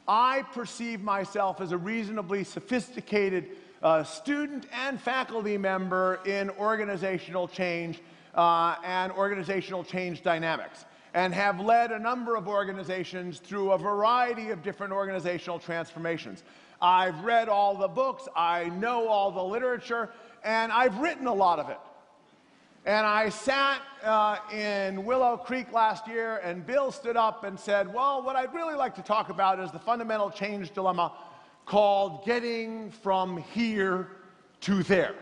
I perceive myself as a reasonably sophisticated student and faculty member in organizational change and organizational change dynamics, and have led a number of organizations through a variety of different organizational transformations. I've read all the books, I know all the literature, and I've written a lot of it. And I sat in Willow Creek last year, and Bill stood up and said, well, what I'd really like to talk about is the fundamental change dilemma called getting from here to there.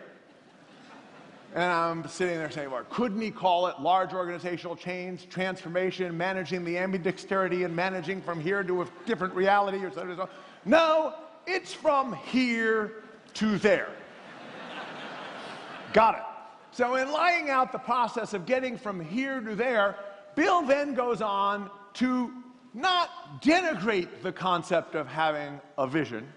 And I'm sitting there saying, well, couldn't he call it large organizational change, transformation, managing the ambidexterity and managing from here to a different reality or something? No, it's from here to there. Got it. So in laying out the process of getting from here to there, Bill then goes on to not denigrate the concept of having a vision,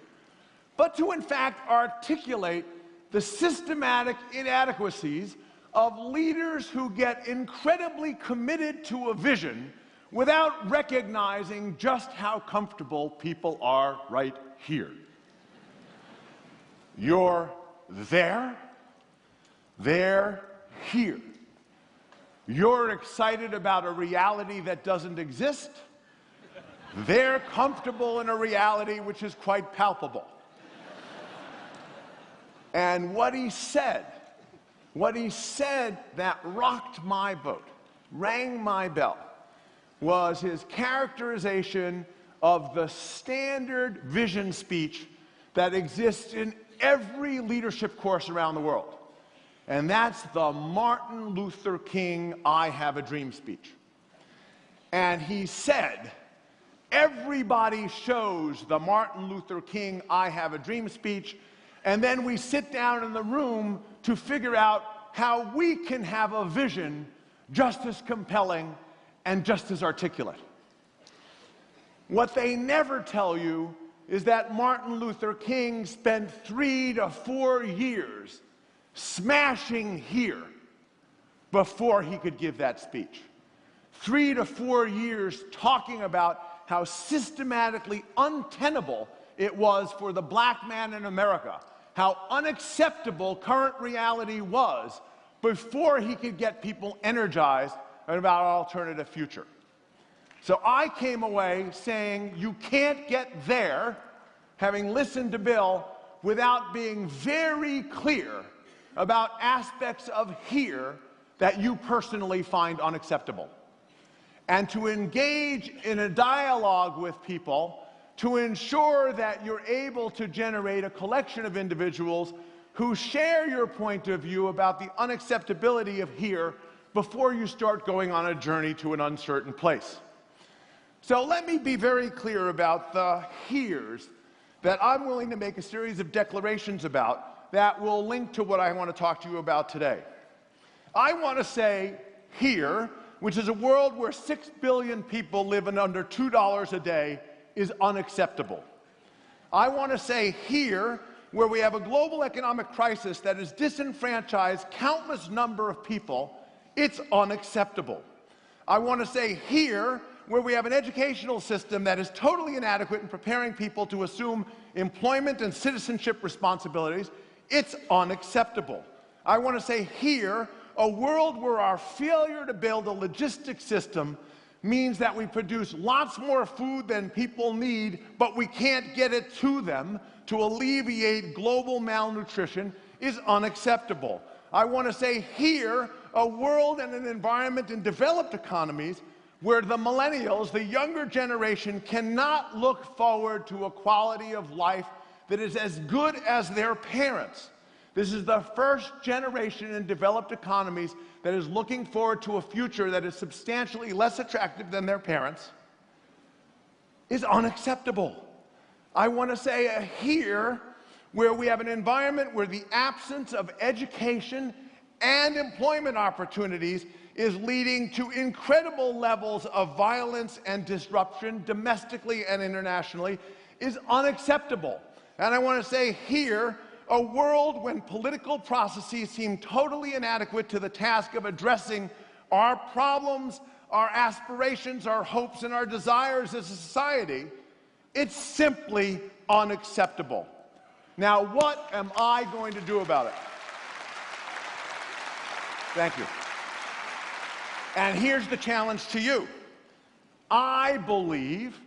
but to in fact articulate the systematic inadequacies of leaders who get incredibly committed to a vision without recognizing just how comfortable people are right here. You're there. They're here. You're excited about a reality that doesn't exist. They're comfortable in a reality which is quite palpable. And what he said that rocked my boat, rang my bell, was his characterization of the standard vision speech that exists in every leadership course around the world. And that's the Martin Luther King I Have a Dream speech. And he said, everybody shows the Martin Luther King I Have a Dream speech, and then we sit down in the room to figure out how we can have a vision just as compelling and just as articulate. What they never tell you is that Martin Luther King spent 3 to 4 years smashing here before he could give that speech. 3 to 4 years talking about how systematically untenable it was for the black man in America, how unacceptable current reality was before he could get people energized about an alternative future. So I came away saying you can't get there, having listened to Bill, without being very clear about aspects of here that you personally find unacceptable. And to engage in a dialogue with people to ensure that you're able to generate a collection of individuals who share your point of view about the unacceptability of here before you start going on a journey to an uncertain place. So let me be very clear about the heres that I'm willing to make a series of declarations about that will link to what I want to talk to you about today. I want to say here, which is a world where 6 billion people live in under $2 a day, is unacceptable. I want to say here, where we have a global economic crisis that has disenfranchised countless number of people, it's unacceptable. I want to say here, where we have an educational system that is totally inadequate in preparing people to assume employment and citizenship responsibilities, it's unacceptable. I want to say here, a world where our failure to build a logistics system means that we produce lots more food than people need, but we can't get it to them to alleviate global malnutrition, is unacceptable. I want to say here, a world and an environment in developed economies where the millennials, the younger generation, cannot look forward to a quality of life that is as good as their parents. This is the first generation in developed economies that is looking forward to a future that is substantially less attractive than their parents, is unacceptable. I want to say here, where we have an environment where the absence of education and employment opportunities is leading to incredible levels of violence and disruption domestically and internationally, is unacceptable. And I want to say here, a world when political processes seem totally inadequate to the task of addressing our problems, our aspirations, our hopes, and our desires as a society, It's simply unacceptable. Now, what am I going to do about it? Thank you. And here's the challenge to you. I believe,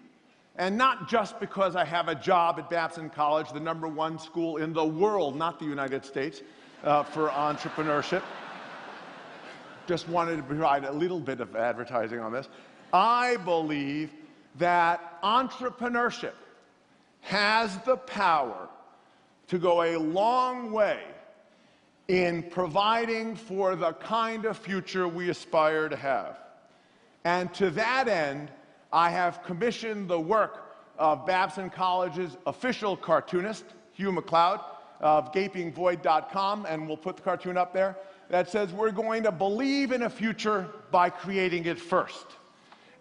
and not just because I have a job at Babson College, the #1 school in the world, not the United States, for entrepreneurship. Just wanted to provide a little bit of advertising on this. I believe that entrepreneurship has the power to go a long way in providing for the kind of future we aspire to have. And to that end, I have commissioned the work of Babson College's official cartoonist, Hugh McLeod, of gapingvoid.com, and we'll put the cartoon up there, that says we're going to believe in a future by creating it first.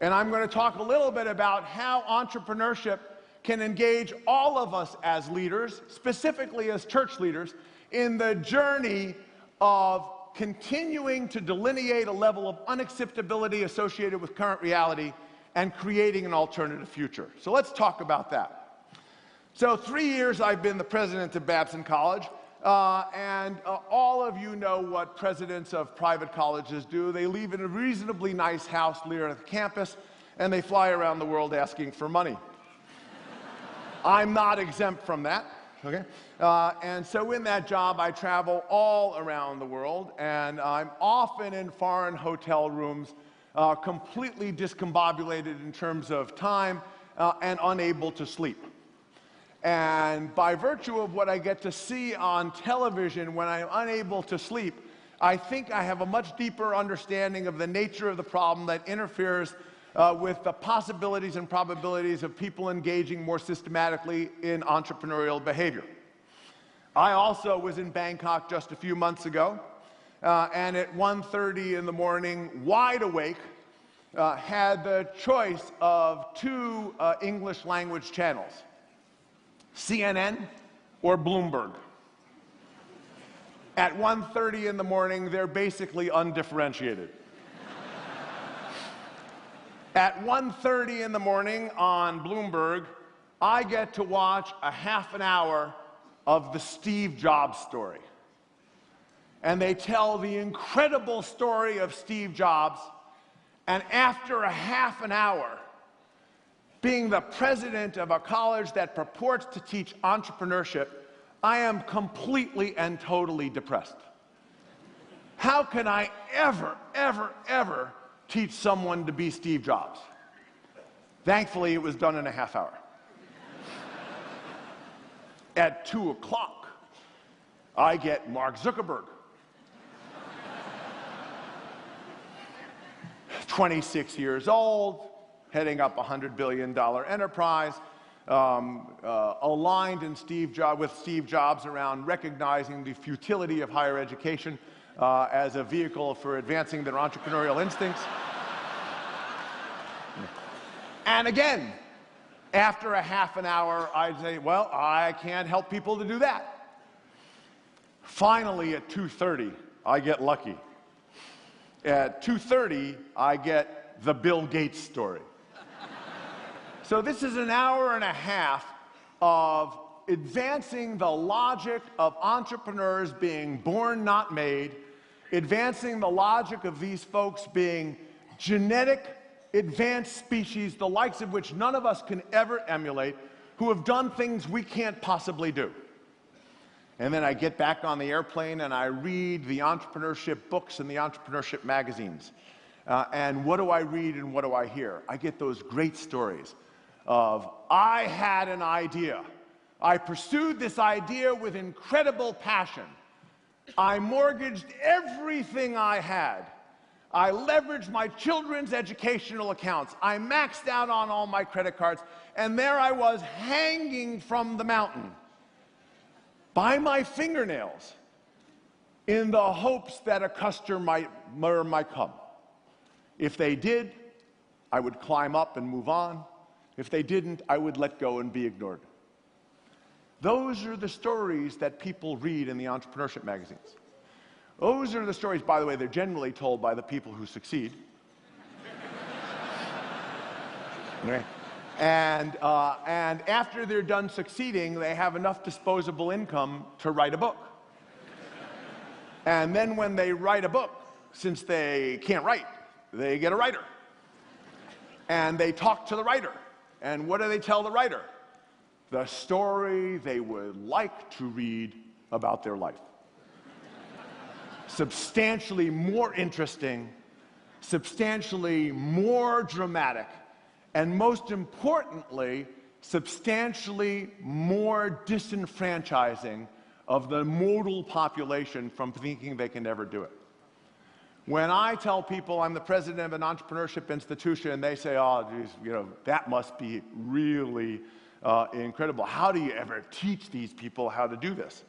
And I'm going to talk a little bit about how entrepreneurship can engage all of us as leaders, specifically as church leaders, in the journey of continuing to delineate a level of unacceptability associated with current reality and creating an alternative future. So let's talk about that. So 3 years I've been the president of Babson College, and all of you know what presidents of private colleges do. They live in a reasonably nice house near the campus, and they fly around the world asking for money. I'm not exempt from that. Okay? And so in that job, I travel all around the world, and I'm often in foreign hotel rooms, completely discombobulated in terms of time and unable to sleep. And by virtue of what I get to see on television when I'm unable to sleep, I think I have a much deeper understanding of the nature of the problem that interferes with the possibilities and probabilities of people engaging more systematically in entrepreneurial behavior. I also was in Bangkok just a few months ago, and at 1:30 in the morning, wide awake, had the choice of two English language channels, CNN or Bloomberg. At 1:30 in the morning, they're basically undifferentiated. At 1:30 in the morning on Bloomberg, I get to watch a half an hour of the Steve Jobs story. And they tell the incredible story of Steve Jobs, and after a half an hour, being the president of a college that purports to teach entrepreneurship, I am completely and totally depressed. How can I ever teach someone to be Steve Jobs? Thankfully, it was done in a half hour. At 2 o'clock, I get Mark Zuckerberg. 26 years old, heading up a $100 billion enterprise, aligned with Steve Jobs around recognizing the futility of higher education as a vehicle for advancing their entrepreneurial instincts. And again, after a half an hour, I'd say, well, I can't help people to do that. Finally, at 2:30, I get lucky. At 2:30, I get the Bill Gates story. So this is an hour and a half of advancing the logic of entrepreneurs being born, not made, advancing the logic of these folks being genetic advanced species, the likes of which none of us can ever emulate, who have done things we can't possibly do. And then I get back on the airplane and I read the entrepreneurship books and the entrepreneurship magazines. And what do I read and what do I hear? I get those great stories of, I had an idea. I pursued this idea with incredible passion. I mortgaged everything I had. I leveraged my children's educational accounts. I maxed out on all my credit cards. And there I was hanging from the mountain by my fingernails in the hopes that a customer might come. If they did, I would climb up and move on. If they didn't, I would let go and be ignored. Those are the stories that people read in the entrepreneurship magazines. Those are the stories, by the way, they're generally told by the people who succeed. Okay. And after they're done succeeding, they have enough disposable income to write a book. And then when they write a book, since they can't write, they get a writer. And they talk to the writer. And what do they tell the writer? The story they would like to read about their life. Substantially more interesting, substantially more dramatic, and most importantly, substantially more disenfranchising of the modal population from thinking they can never do it. When I tell people I'm the president of an entrepreneurship institution, they say, oh, geez, that must be really incredible. How do you ever teach these people how to do this?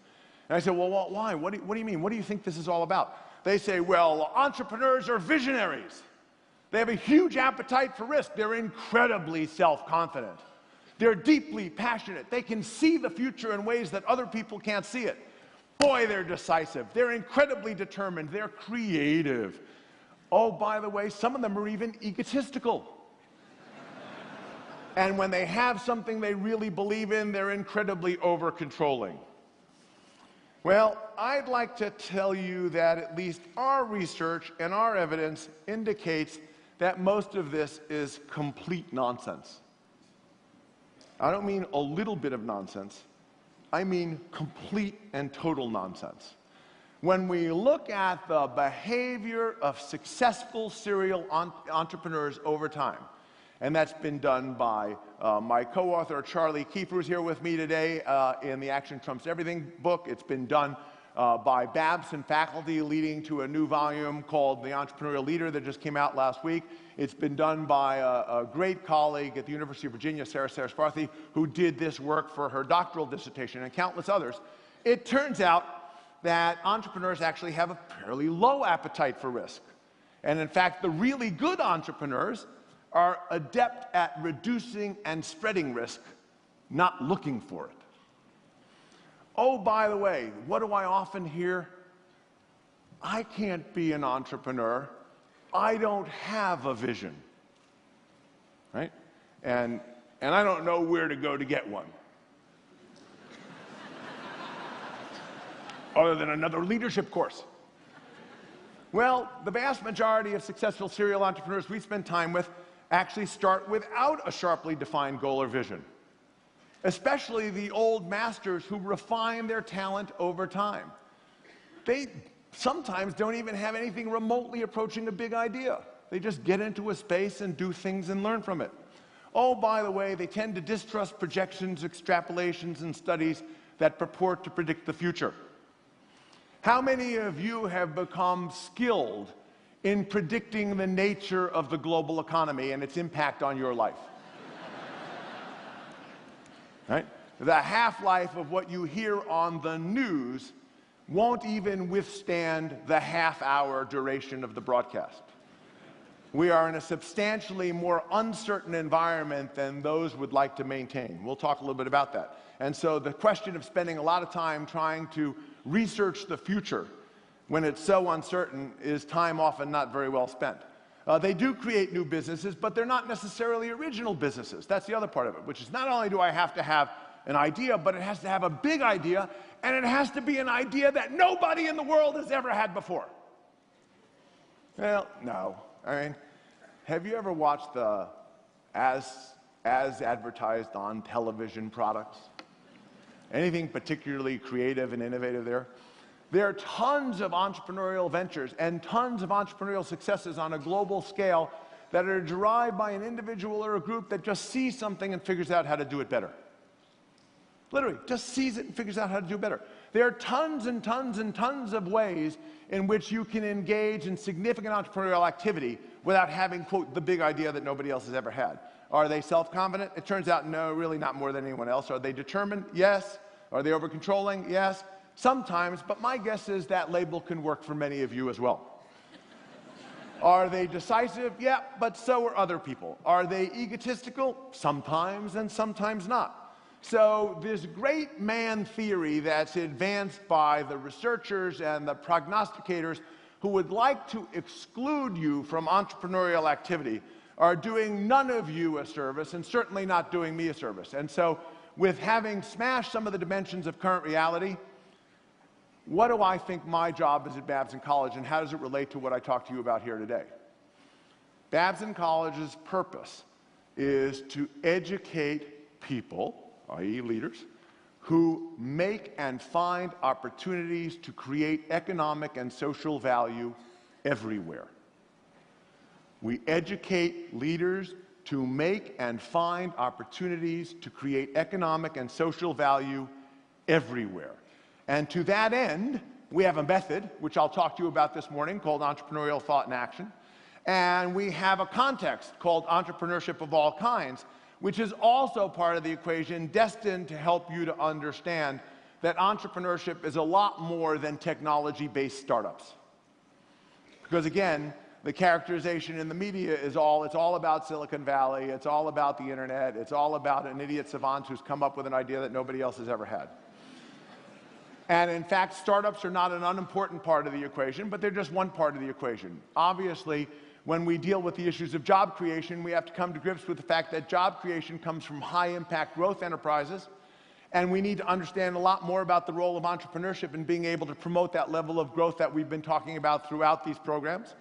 And I say, well, why? What do you mean? What do you think this is all about? They say, well, entrepreneurs are visionaries. They have a huge appetite for risk. They're incredibly self-confident. They're deeply passionate. They can see the future in ways that other people can't see it. Boy, they're decisive. They're incredibly determined. They're creative. Oh, by the way, some of them are even egotistical. And when they have something they really believe in, they're incredibly over-controlling. Well, I'd like to tell you that at least our research and our evidence indicates that most of this is complete nonsense. I don't mean a little bit of nonsense. I mean complete and total nonsense. When we look at the behavior of successful serial entrepreneurs over time, and that's been done by my co-author, Charlie Kiefer, who's here with me today in the Action Trumps Everything book. It's been done by Babson faculty, leading to a new volume called The Entrepreneurial Leader that just came out last week. It's been done by a great colleague at the University of Virginia, Sarah Sarasvathy, who did this work for her doctoral dissertation, and countless others. It turns out that entrepreneurs actually have a fairly low appetite for risk. And in fact, the really good entrepreneurs are adept at reducing and spreading risk, not looking for it. Oh, by the way, what do I often hear? I can't be an entrepreneur. I don't have a vision, right? And I don't know where to go to get one. Other than another leadership course. Well, the vast majority of successful serial entrepreneurs we spend time with actually start without a sharply defined goal or vision, especially the old masters who refine their talent over time. They sometimes don't even have anything remotely approaching a big idea. They just get into a space and do things and learn from it. Oh, by the way, they tend to distrust projections, extrapolations, and studies that purport to predict the future. How many of you have become skilled in predicting the nature of the global economy and its impact on your life? Right? The half-life of what you hear on the news won't even withstand the half-hour duration of the broadcast. We are in a substantially more uncertain environment than those would like to maintain. We'll talk a little bit about that. And so the question of spending a lot of time trying to research the future when it's so uncertain is time often not very well spent. They do create new businesses, but they're not necessarily original businesses. That's the other part of it, which is not only do I have to have an idea, but it has to have a big idea, and it has to be an idea that nobody in the world has ever had before. Well, no. I mean, have you ever watched the as advertised on television products? Anything particularly creative and innovative there? There are tons of entrepreneurial ventures and tons of entrepreneurial successes on a global scale that are derived by an individual or a group that just sees something and figures out how to do it better. Literally, just sees it and figures out how to do it better. There are tons and tons and tons of ways in which you can engage in significant entrepreneurial activity without having, quote, the big idea that nobody else has ever had. Are they self-confident? It turns out, no, really not more than anyone else. Are they determined? Yes. Are they over-controlling? Yes. Sometimes, but my guess is that label can work for many of you as well. Are they decisive? Yeah, but so are other people. Are they egotistical? Sometimes, and sometimes not. So this great man theory that's advanced by the researchers and the prognosticators who would like to exclude you from entrepreneurial activity are doing none of you a service and certainly not doing me a service. And so, with having smashed some of the dimensions of current reality, what do I think my job is at Babson College, and how does it relate to what I talked to you about here today? Babson College's purpose is to educate people, i.e. leaders, who make and find opportunities to create economic and social value everywhere. We educate leaders to make and find opportunities to create economic and social value everywhere. And to that end, we have a method, which I'll talk to you about this morning, called entrepreneurial thought and action. And we have a context called entrepreneurship of all kinds, which is also part of the equation, destined to help you to understand that entrepreneurship is a lot more than technology-based startups. Because again, the characterization in the media is it's all about Silicon Valley, it's all about the internet, it's all about an idiot savant who's come up with an idea that nobody else has ever had. And in fact, startups are not an unimportant part of the equation, but they're just one part of the equation. Obviously, when we deal with the issues of job creation, we have to come to grips with the fact that job creation comes from high-impact growth enterprises, and we need to understand a lot more about the role of entrepreneurship in being able to promote that level of growth that we've been talking about throughout these programs.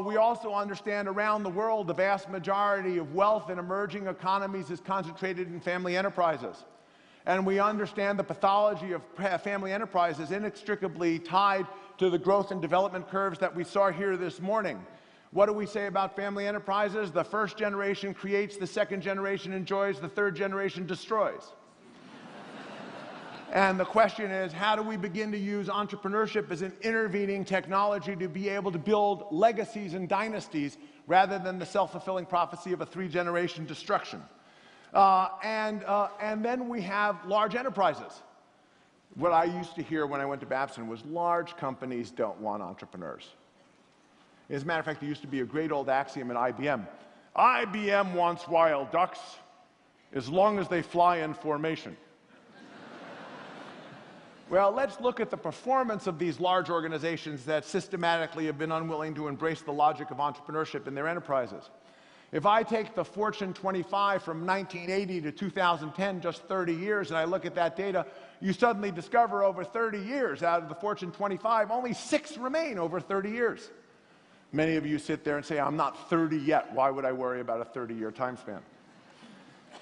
We also understand around the world the vast majority of wealth in emerging economies is concentrated in family enterprises. And we understand the pathology of family enterprises inextricably tied to the growth and development curves that we saw here this morning. What do we say about family enterprises? The first generation creates, the second generation enjoys, the third generation destroys. And the question is, how do we begin to use entrepreneurship as an intervening technology to be able to build legacies and dynasties rather than the self-fulfilling prophecy of a three-generation destruction? And then we have large enterprises. What I used to hear when I went to Babson was large companies don't want entrepreneurs. As a matter of fact, there used to be a great old axiom at IBM. IBM wants wild ducks as long as they fly in formation. Well, let's look at the performance of these large organizations that systematically have been unwilling to embrace the logic of entrepreneurship in their enterprises. If I take the Fortune 25 from 1980 to 2010, just 30 years, and I look at that data, you suddenly discover over 30 years out of the Fortune 25, only 6 remain over 30 years. Many of you sit there and say, I'm not 30 yet. Why would I worry about a 30-year time span?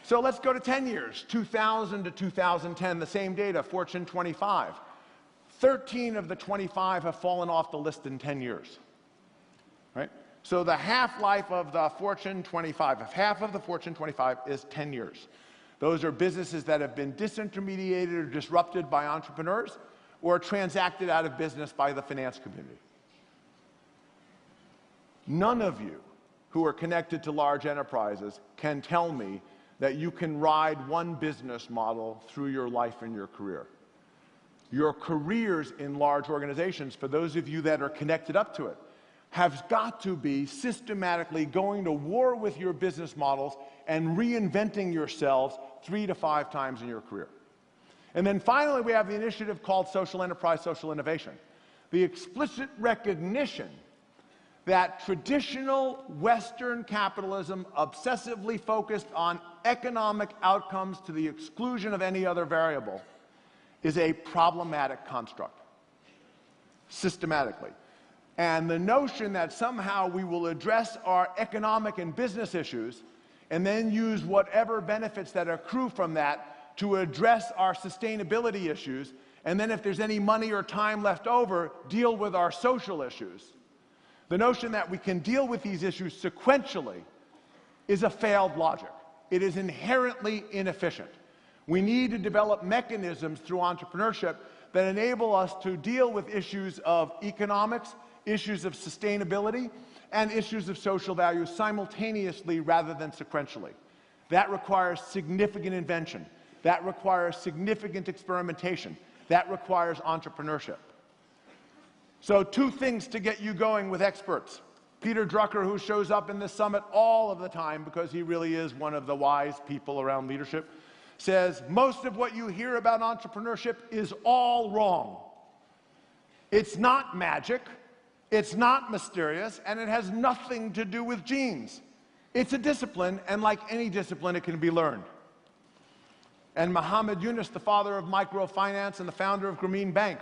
So let's go to 10 years, 2000 to 2010, the same data, Fortune 25. 13 of the 25 have fallen off the list in 10 years, right? So the half-life of the Fortune 25, if half of the Fortune 25 is 10 years. Those are businesses that have been disintermediated or disrupted by entrepreneurs or transacted out of business by the finance community. None of you who are connected to large enterprises can tell me that you can ride one business model through your life and your career. Your careers in large organizations, for those of you that are connected up to it, have got to be systematically going to war with your business models and reinventing yourselves 3 to 5 times in your career. And then finally, we have the initiative called social enterprise, social innovation. The explicit recognition that traditional Western capitalism, obsessively focused on economic outcomes to the exclusion of any other variable, is a problematic construct, systematically. And the notion that somehow we will address our economic and business issues and then use whatever benefits that accrue from that to address our sustainability issues, and then if there's any money or time left over, deal with our social issues. The notion that we can deal with these issues sequentially is a failed logic. It is inherently inefficient. We need to develop mechanisms through entrepreneurship that enable us to deal with issues of economics, issues of sustainability, and issues of social value simultaneously rather than sequentially. That requires significant invention. That requires significant experimentation. That requires entrepreneurship. So 2 things to get you going with experts. Peter Drucker, who shows up in this summit all of the time because he really is one of the wise people around leadership, says most of what you hear about entrepreneurship is all wrong. It's not magic, it's not mysterious, and it has nothing to do with genes. It's a discipline, and like any discipline, it can be learned. And Muhammad Yunus, the father of microfinance and the founder of Grameen Bank,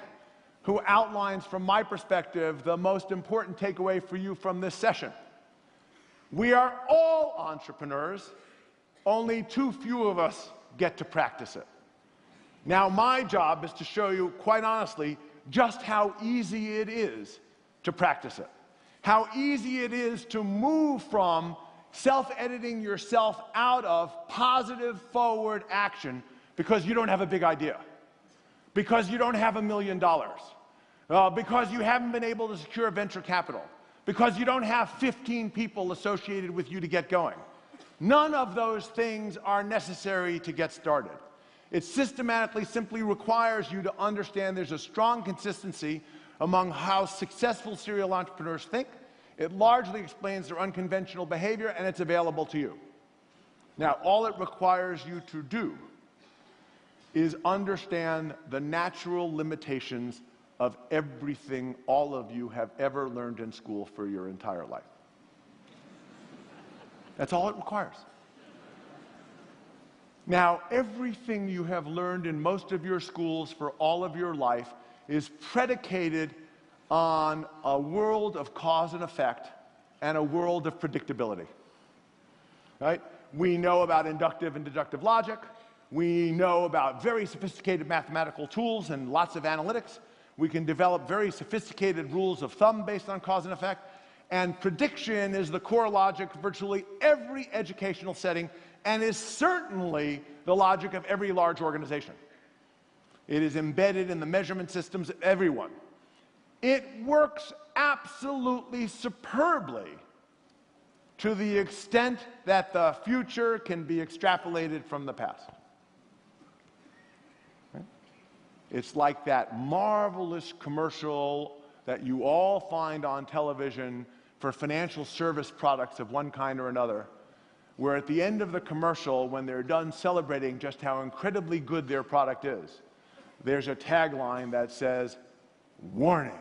who outlines, from my perspective, the most important takeaway for you from this session. We are all entrepreneurs, only too few of us get to practice it. Now, my job is to show you, quite honestly, just how easy it is to practice it. How easy it is to move from self-editing yourself out of positive forward action because you don't have a big idea, because you don't have $1 million, because you haven't been able to secure venture capital, because you don't have 15 people associated with you to get going. None of those things are necessary to get started. It systematically simply requires you to understand there's a strong consistency among how successful serial entrepreneurs think. It largely explains their unconventional behavior, and it's available to you. Now, all it requires you to do is understand the natural limitations of everything all of you have ever learned in school for your entire life. That's all it requires. Now, everything you have learned in most of your schools for all of your life is predicated on a world of cause and effect and a world of predictability. Right? We know about inductive and deductive logic. We know about very sophisticated mathematical tools and lots of analytics. We can develop very sophisticated rules of thumb based on cause and effect. And prediction is the core logic of virtually every educational setting and is certainly the logic of every large organization. It is embedded in the measurement systems of everyone. It works absolutely superbly to the extent that the future can be extrapolated from the past. Right? It's like that marvelous commercial that you all find on television for financial service products of one kind or another, where at the end of the commercial, when they're done celebrating just how incredibly good their product is, there's a tagline that says, "Warning.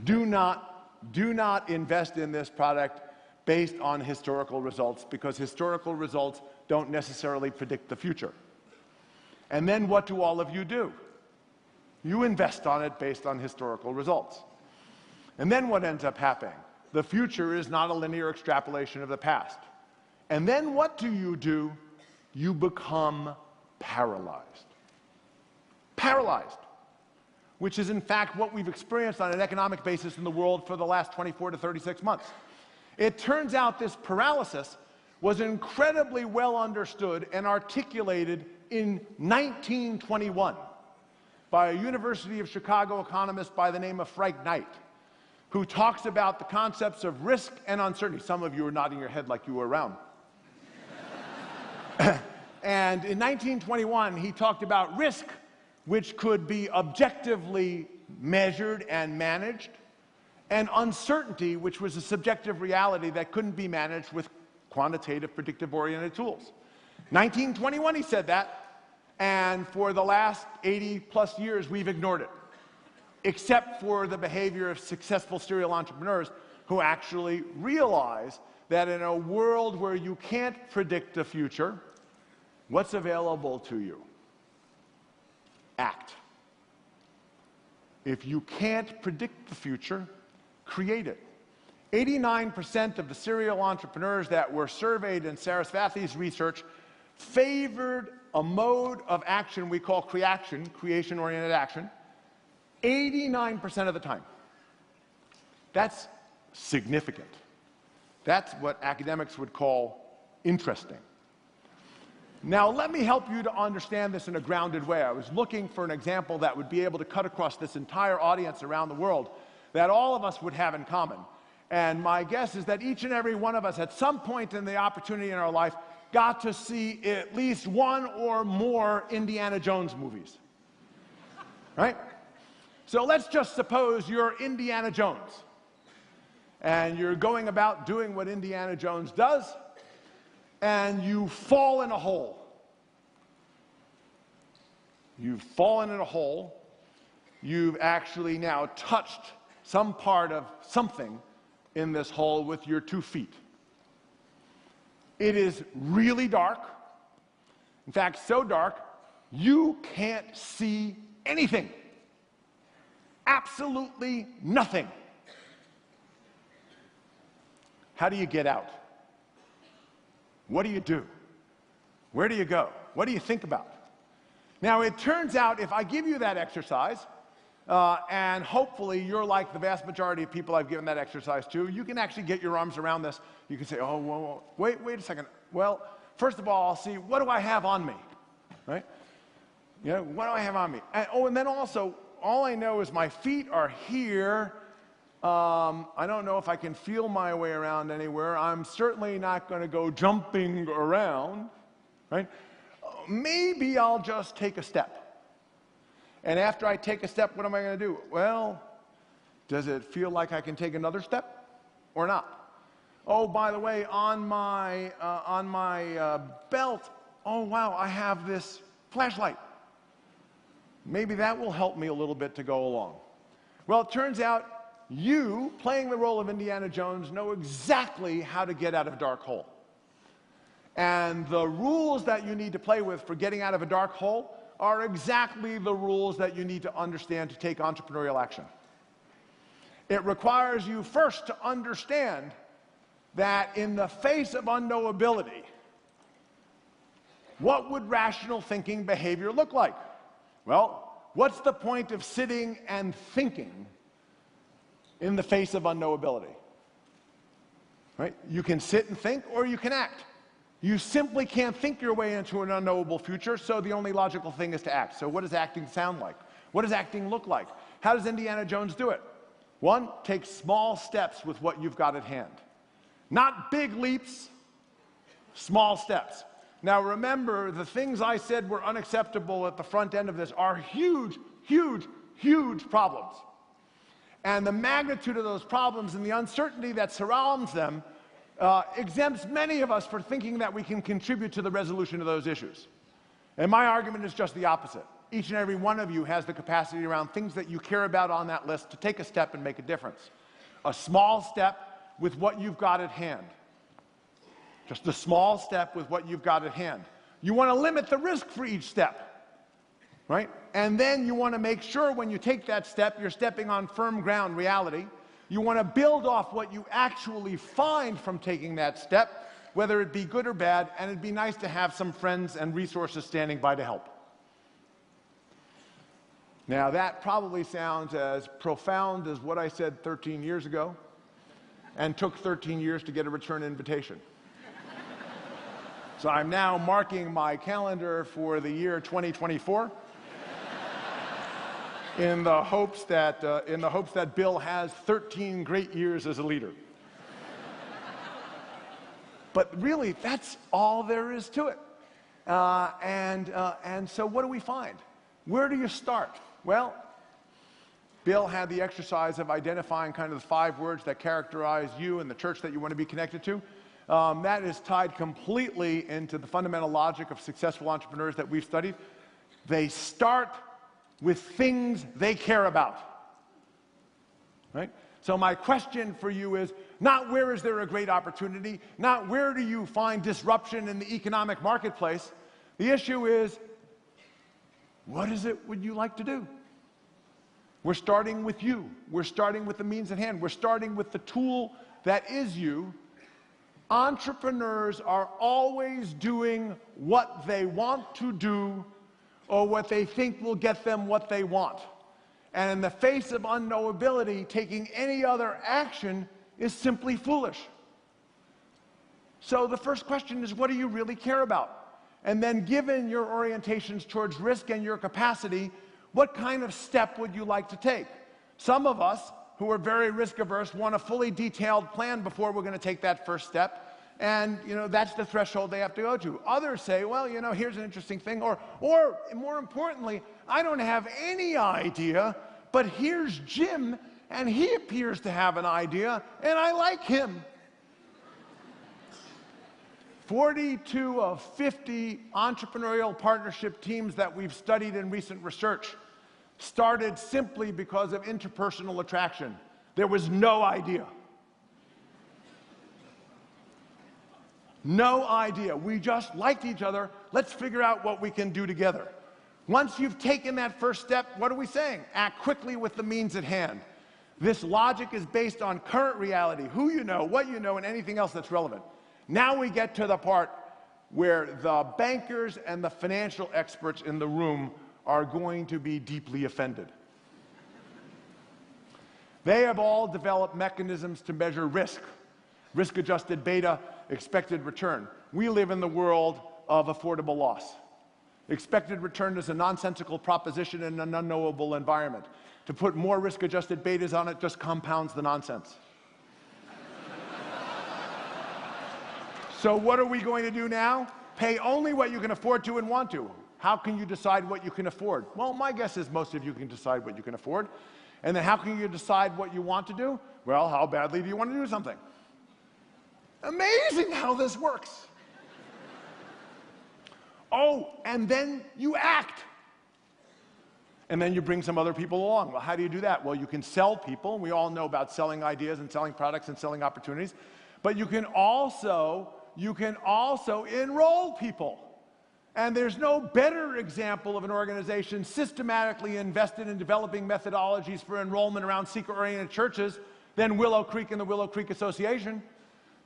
Do not invest in this product based on historical results, because historical results don't necessarily predict the future." And then what do all of you do? You invest on it based on historical results. And then what ends up happening? The future is not a linear extrapolation of the past. And then what do? You become paralyzed. Paralyzed. Which is in fact what we've experienced on an economic basis in the world for the last 24 to 36 months. It turns out this paralysis was incredibly well understood and articulated in 1921 by a University of Chicago economist by the name of Frank Knight, who talks about the concepts of risk and uncertainty. Some of you are nodding your head like you were around. And in 1921, he talked about risk, which could be objectively measured and managed, and uncertainty, which was a subjective reality that couldn't be managed with quantitative, predictive-oriented tools. 1921, he said that, and for the last 80-plus years, we've ignored it, except for the behavior of successful serial entrepreneurs who actually realize that in a world where you can't predict the future, what's available to you? Act. If you can't predict the future, create it. 89% of the serial entrepreneurs that were surveyed in Sarasvathi's research favored a mode of action we call creation, creation-oriented action, 89% of the time. That's significant. That's what academics would call interesting. Now, let me help you to understand this in a grounded way. I was looking for an example that would be able to cut across this entire audience around the world that all of us would have in common. And my guess is that each and every one of us at some point in the opportunity in our life got to see at least one or more Indiana Jones movies. Right? So let's just suppose you're Indiana Jones, and you're going about doing what Indiana Jones does, and you fall in a hole. You've fallen in a hole. You've actually now touched some part of something in this hole with your 2 feet. It is really dark. In fact, so dark, you can't see anything. Absolutely nothing. How do you get out? What do you do? Where do you go? What do you think about? Now, it turns out if I give you that exercise, and hopefully you're like the vast majority of people I've given that exercise to, you can actually get your arms around this. You can say, oh, whoa, wait a second. Well, first of all, I'll see, what do I have on me? Right? You know, what do I have on me? And then also, all I know is my feet are here. I don't know if I can feel my way around anywhere. I'm certainly not going to go jumping around, right? Maybe I'll just take a step. And after I take a step, what am I going to do? Well, does it feel like I can take another step or not? Oh, by the way, on my belt, oh, wow, I have this flashlight. Maybe that will help me a little bit to go along. Well, it turns out you, playing the role of Indiana Jones, know exactly how to get out of a dark hole. And the rules that you need to play with for getting out of a dark hole are exactly the rules that you need to understand to take entrepreneurial action. It requires you first to understand that in the face of unknowability, what would rational thinking behavior look like? Well, what's the point of sitting and thinking in the face of unknowability? Right? You can sit and think, or you can act. You simply can't think your way into an unknowable future, so the only logical thing is to act. So what does acting sound like? What does acting look like? How does Indiana Jones do it? 1, take small steps with what you've got at hand. Not big leaps, small steps. Now remember, the things I said were unacceptable at the front end of this are huge, huge, huge problems. And the magnitude of those problems and the uncertainty that surrounds them exempts many of us for thinking that we can contribute to the resolution of those issues. And my argument is just the opposite. Each and every one of you has the capacity around things that you care about on that list to take a step and make a difference. A small step with what you've got at hand. Just a small step with what you've got at hand. You want to limit the risk for each step, right? And then you want to make sure when you take that step, you're stepping on firm ground, reality. You want to build off what you actually find from taking that step, whether it be good or bad, and it'd be nice to have some friends and resources standing by to help. Now, that probably sounds as profound as what I said 13 years ago, and took 13 years to get a return invitation. So I'm now marking my calendar for the year 2024. in the hopes that Bill has 13 great years as a leader. But really, that's all there is to it. And so what do we find? Where do you start? Well, Bill had the exercise of identifying kind of the 5 words that characterize you and the church that you want to be connected to. That is tied completely into the fundamental logic of successful entrepreneurs that we've studied. They start with things they care about, right? So my question for you is not where is there a great opportunity, not where do you find disruption in the economic marketplace. The issue is, what is it would you like to do? We're starting with you. We're starting with the means at hand. We're starting with the tool that is you. Entrepreneurs are always doing what they want to do or what they think will get them what they want. And in the face of unknowability, taking any other action is simply foolish. So the first question is, what do you really care about? And then given your orientations towards risk and your capacity, what kind of step would you like to take? Some of us who are very risk averse want a fully detailed plan before we're going to take that first step. And, that's the threshold they have to go to. Others say, well, here's an interesting thing. Or more importantly, I don't have any idea, but here's Jim, and he appears to have an idea, and I like him. 42 of 50 entrepreneurial partnership teams that we've studied in recent research started simply because of interpersonal attraction. There was no idea. No idea. We just liked each other. Let's figure out what we can do together. Once you've taken that first step, what are we saying? Act quickly with the means at hand. This logic is based on current reality, who you know, what you know, and anything else that's relevant. Now we get to the part where the bankers and the financial experts in the room are going to be deeply offended. They have all developed mechanisms to measure risk, risk-adjusted beta, expected return. We live in the world of affordable loss. Expected return is a nonsensical proposition in an unknowable environment. To put more risk-adjusted betas on it just compounds the nonsense. So what are we going to do now? Pay only what you can afford to and want to. How can you decide what you can afford? Well, my guess is most of you can decide what you can afford. And then how can you decide what you want to do? Well, how badly do you want to do something? Amazing how this works. Oh, and then you act. And then you bring some other people along. Well, how do you do that? Well, you can sell people. We all know about selling ideas and selling products and selling opportunities. But you can also enroll people. And there's no better example of an organization systematically invested in developing methodologies for enrollment around seeker-oriented churches than Willow Creek and the Willow Creek Association.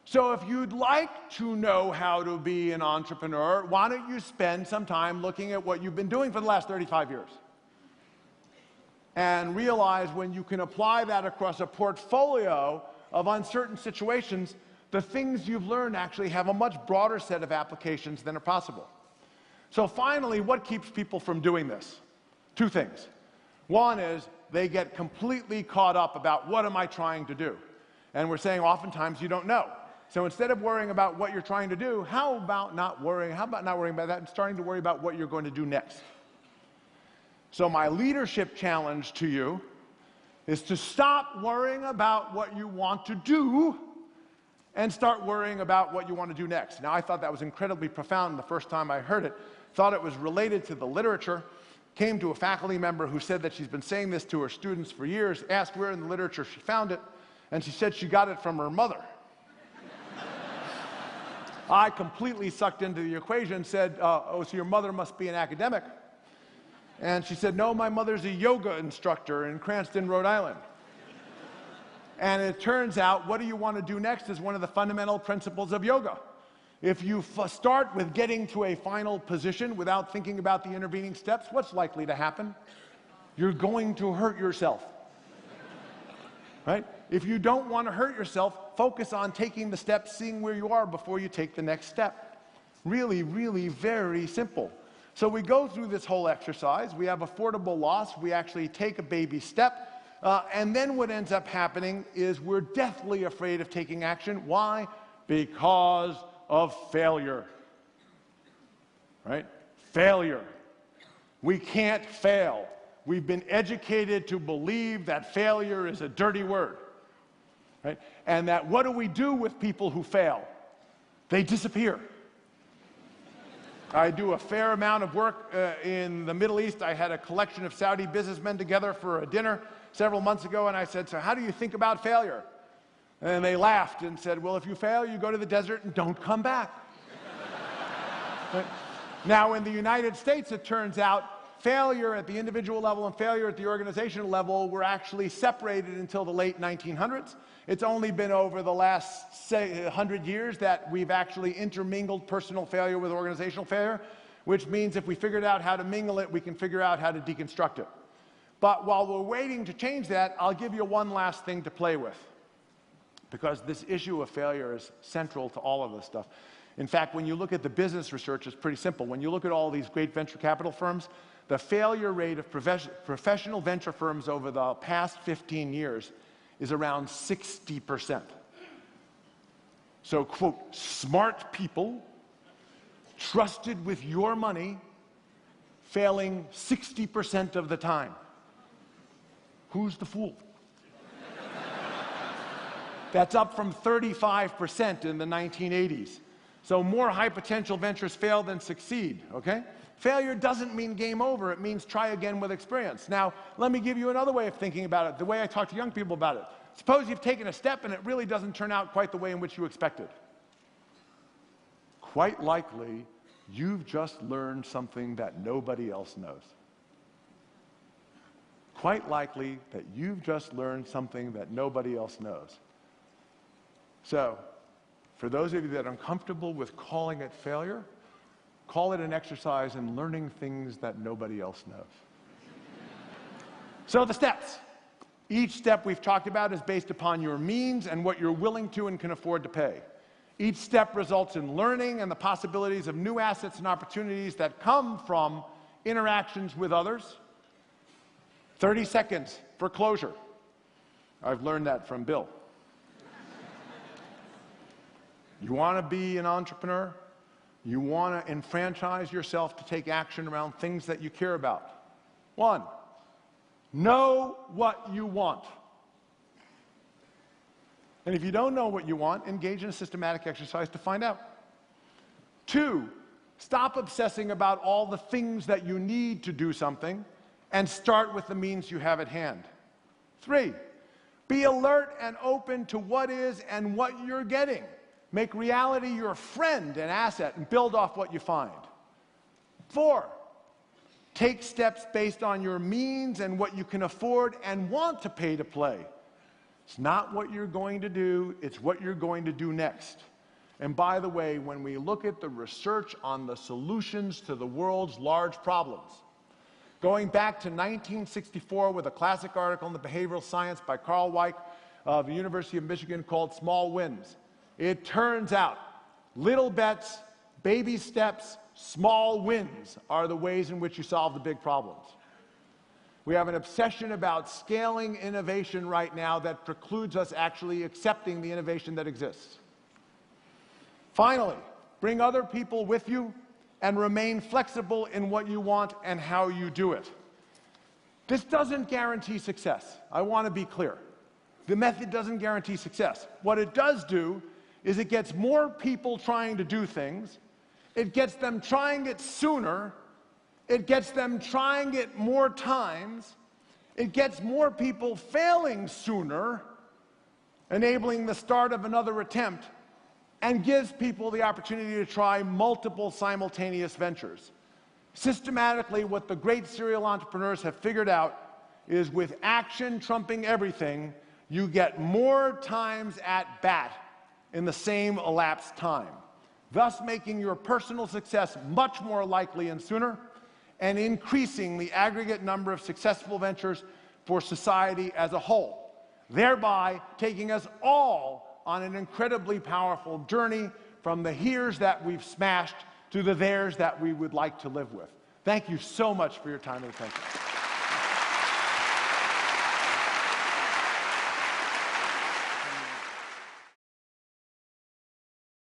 So if you'd like to know how to be an entrepreneur, why don't you spend some time looking at what you've been doing for the last 35 years? And realize when you can apply that across a portfolio of uncertain situations, the things you've learned actually have a much broader set of applications than are possible. So finally, what keeps people from doing this? Two things. One is they get completely caught up about what am I trying to do? And we're saying oftentimes you don't know. So instead of worrying about what you're trying to do, how about not worrying about that and starting to worry about what you're going to do next? So my leadership challenge to you is to stop worrying about what you want to do and start worrying about what you want to do next. Now, I thought that was incredibly profound the first time I heard it. Thought it was related to the literature. Came to a faculty member who said that she's been saying this to her students for years, asked where in the literature she found it, and she said she got it from her mother. I completely sucked into the equation and said, oh, so your mother must be an academic. And she said, no, my mother's a yoga instructor in Cranston, Rhode Island. And it turns out, what do you want to do next is one of the fundamental principles of yoga. If you start with getting to a final position without thinking about the intervening steps, what's likely to happen? You're going to hurt yourself. Right? If you don't want to hurt yourself, focus on taking the steps, seeing where you are before you take the next step. Really, really very simple. So we go through this whole exercise. We have affordable loss. We actually take a baby step. And then what ends up happening is we're deathly afraid of taking action. Why? Because of failure. Right? Failure. We can't fail. We've been educated to believe that failure is a dirty word. Right? And that what do we do with people who fail? They disappear. I do a fair amount of work in the Middle East. I had a collection of Saudi businessmen together for a dinner several months ago, and I said, so how do you think about failure? And they laughed and said, well, if you fail, you go to the desert and don't come back. But now, in the United States, it turns out failure at the individual level and failure at the organizational level were actually separated until the late 1900s. It's only been over the last, say, 100 years that we've actually intermingled personal failure with organizational failure, which means if we figured out how to mingle it, we can figure out how to deconstruct it. But while we're waiting to change that, I'll give you one last thing to play with, because this issue of failure is central to all of this stuff. In fact, when you look at the business research, it's pretty simple. When you look at all these great venture capital firms, the failure rate of professional venture firms over the past 15 years is around 60%. So, quote, smart people trusted with your money failing 60% of the time. Who's the fool? That's up from 35% in the 1980s. So more high potential ventures fail than succeed, okay? Failure doesn't mean game over, it means try again with experience. Now, let me give you another way of thinking about it, the way I talk to young people about it. Suppose you've taken a step and it really doesn't turn out quite the way in which you expected. quite likely you've just learned something that nobody else knows. Quite likely that you've just learned something that nobody else knows. So, for those of you that are uncomfortable with calling it failure, call it an exercise in learning things that nobody else knows. So the steps. Each step we've talked about is based upon your means and what you're willing to and can afford to pay. Each step results in learning and the possibilities of new assets and opportunities that come from interactions with others. 30 seconds for closure. I've learned that from Bill. You want to be an entrepreneur? You want to enfranchise yourself to take action around things that you care about. 1, know what you want. And if you don't know what you want, engage in a systematic exercise to find out. 2, stop obsessing about all the things that you need to do something and start with the means you have at hand. 3, be alert and open to what is and what you're getting. Make reality your friend and asset and build off what you find. 4, take steps based on your means and what you can afford and want to pay to play. It's not what you're going to do, it's what you're going to do next. And by the way, when we look at the research on the solutions to the world's large problems, going back to 1964 with a classic article in the Behavioral Science by Carl Weick of the University of Michigan called Small Wins, it turns out little bets, baby steps, small wins are the ways in which you solve the big problems. We have an obsession about scaling innovation right now that precludes us actually accepting the innovation that exists. Finally, bring other people with you and remain flexible in what you want and how you do it. This doesn't guarantee success. I want to be clear. The method doesn't guarantee success. What it does do is it gets more people trying to do things, it gets them trying it sooner, it gets them trying it more times, it gets more people failing sooner, enabling the start of another attempt, and gives people the opportunity to try multiple simultaneous ventures. Systematically, what the great serial entrepreneurs have figured out is with action trumping everything, you get more times at bat in the same elapsed time, thus making your personal success much more likely and sooner, and increasing the aggregate number of successful ventures for society as a whole, thereby taking us all on an incredibly powerful journey from the heres that we've smashed to the theirs that we would like to live with. Thank you so much for your time and attention.